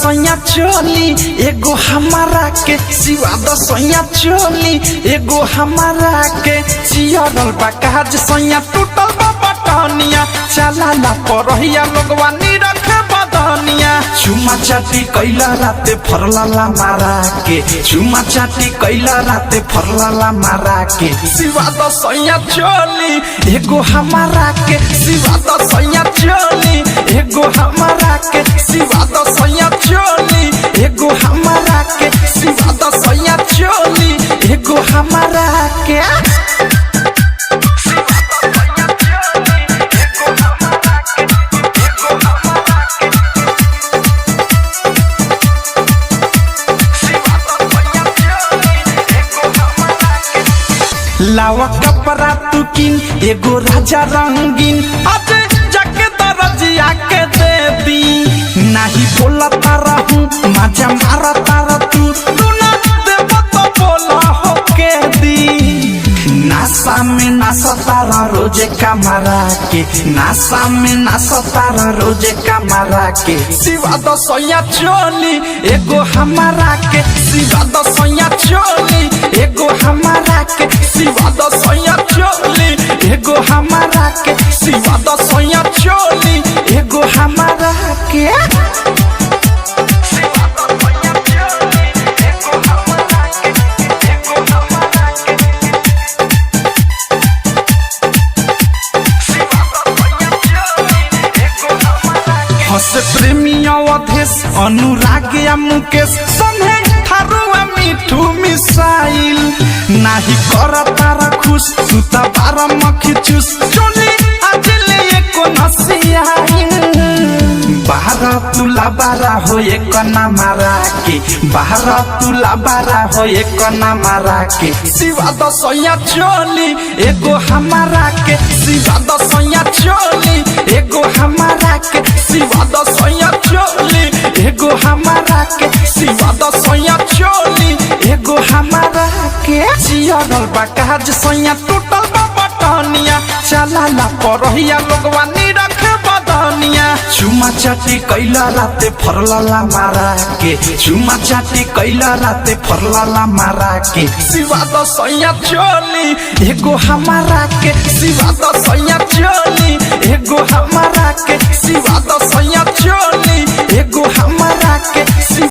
दसैया चोली एगो हमारा के सिवा दसैया चोली एगो हमारा के चियरल बा काज सैया टूटल बा बटनिया चलाला परहिया लोगवा निरख बदनिया चुमा चाटी कैला राते फरलाला मारा के चुमा चाटी कैला राते फरलाला मारा के सिवा दसैया चोली एगो हमारा के सिवा दसैया चोली एगो हमारा के सिवा दसैया चोली एगो हमारा के सिवा दसैया चोली एगो हमारा के लावा कपड़ा तू किन एगो राजा रंगीन आज जाके दरजिया के दे दी नहीं बोला तारा हूँ मजा मारा तारा तू ना देव तो बोला हो के दी नासा में नासा तारा रोजे कमरा के नासा में नासा तारा रोजे कमरा के सिवा दसैया चोली एगो हमारा के सिवा दसैया चोली एगो हमारा के सिवा दसैया चोली एगो हमारा के सिवा दसैया चोली एगो हमारा के हसे प्रेमी अवधेश अनुराग या मुकेश संगे थारुआ मिठू मिसाइल नाही कर तारा खुश तू त बारा मखी चूस चोली आज ले एको नसियाइल बाहर तुला बारा हो एक ना मारा के बाहर तुला बारा हो एक ना मारा के सिवा दसैया चोली एगो हमारा के सिवा दसैया चोली एगो हमारा के सिवा दसैया चोली एगो हमारा के सिवा दसैया चोली एगो हमारा के चियरल बा काज सैया टूटल बा बटनिया चलाला परहिया लोगवा निरख बदनिया चुमा चाटी कैला राते फरलाला मारा के चुमा चाटी कैला राते फरलाला मारा के सिवा दसैया चोली एगो हमारा के सिवा दसैया चोली एगो हमारा